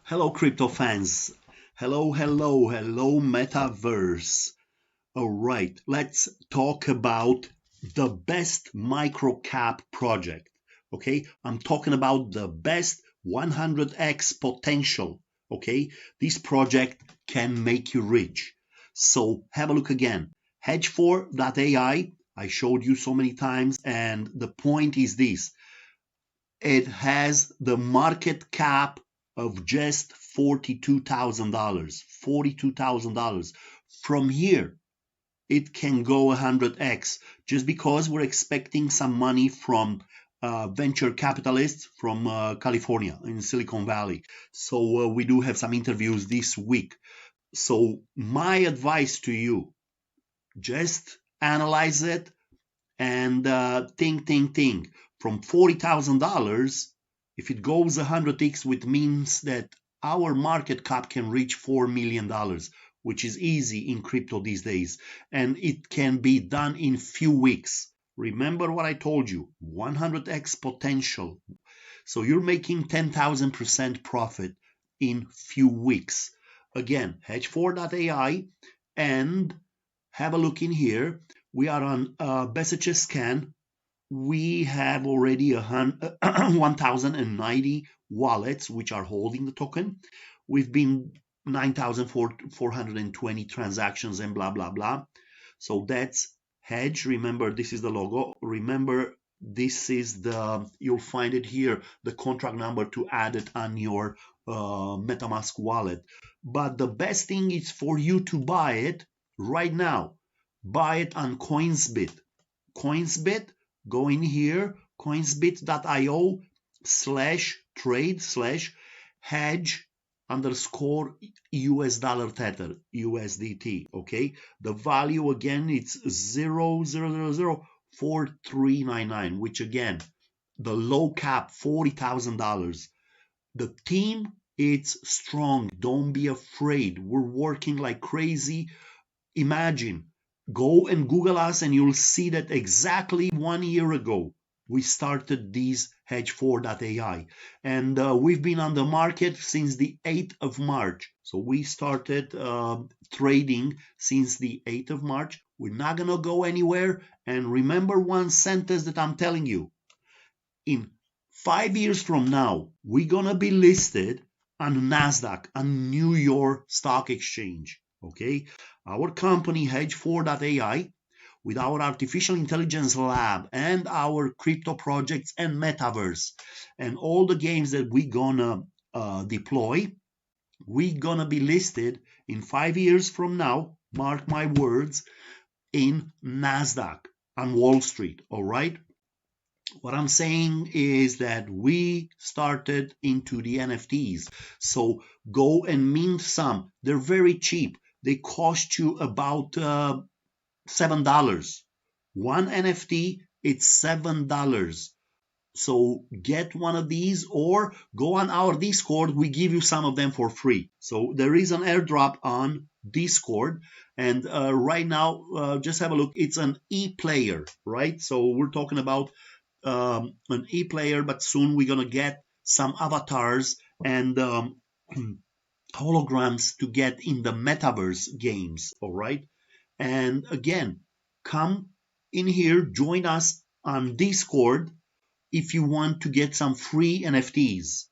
Hello, crypto fans. Hello, metaverse. All right, let's talk about the best MicroCap project. Okay, I'm talking about the best 100x potential. Okay, this project can make you rich. So have a look again. Hedge4.ai, I showed you so many times, and the point is this: it has the market cap of just $42,000. $42,000. From here, it can go 100x just because we're expecting some money from venture capitalists from California in Silicon Valley. So we do have some interviews this week. So my advice to you, just analyze it and think. From $40,000, if it goes 100x, which means that our market cap can reach $4 million, which is easy in crypto these days. And it can be done in few weeks. Remember what I told you, 100x potential. So you're making 10,000% profit in few weeks. Again, hedge4.ai, and have a look in here. We are on Messages Scan. We have already 1,090 wallets which are holding the token. We've been 9,420 transactions and blah, blah, blah. So that's Hedge. Remember, this is the logo. Remember, this is you'll find it here, the contract number to add it on your MetaMask wallet. But the best thing is for you to buy it right now. Buy it on Coinsbit. Coinsbit, go in here, coinsbit.io/trade/hedge underscore US dollar tether, USDT. Okay, the value again, it's 0.0004399, which again, the low cap, $40,000. The team, it's strong. Don't be afraid. We're working like crazy. Imagine, go and Google us and you'll see that exactly 1 year ago we started this hedge4.ai, and we've been on the market since the 8th of March. So we started trading since the 8th of March. We're not gonna go anywhere. And remember one sentence that I'm telling you: in 5 years from now, we're gonna be listed on NASDAQ, on New York Stock Exchange. Okay, our company hedge4.ai, with our artificial intelligence lab and our crypto projects and metaverse and all the games that we're gonna deploy, we're gonna be listed in 5 years from now, mark my words, in NASDAQ on Wall Street. All right, what I'm saying is that we started into the NFTs. So go and mint some. They're very cheap. They cost you about $7. One NFT, it's $7. So get one of these or go on our Discord. We give you some of them for free. So there is an airdrop on Discord. And right now, just have a look. It's an e-player, right? So we're talking about an e-player, but soon we're gonna get some avatars and holograms to get in the metaverse games. All right, and again, come in here, join us on Discord if you want to get some free NFTs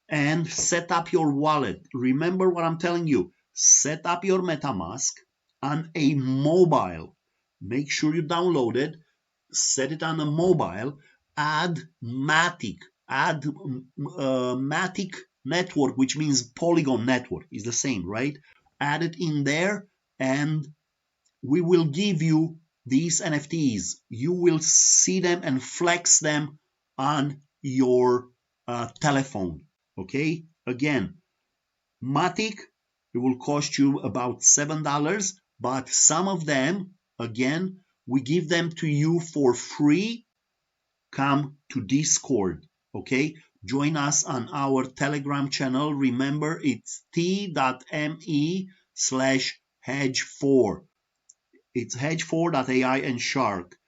and set up your wallet. Remember what I'm telling you: set up your MetaMask on a mobile. Make sure you download it, set it on a mobile, add Matic, add Matic network, which means Polygon network, is the same, right? Add it in there, and we will give you these NFTs. You will see them and flex them on your telephone. Okay, again, Matic, it will cost you about $7, but some of them, again, we give them to you for free. Come to Discord, okay? Join us on our Telegram channel. Remember, it's t.me/hedge4. It's hedge4.ai and Shark.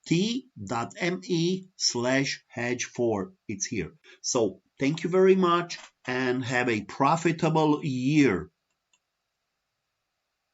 t.me/hedge4. It's here. So thank you very much. and have a profitable year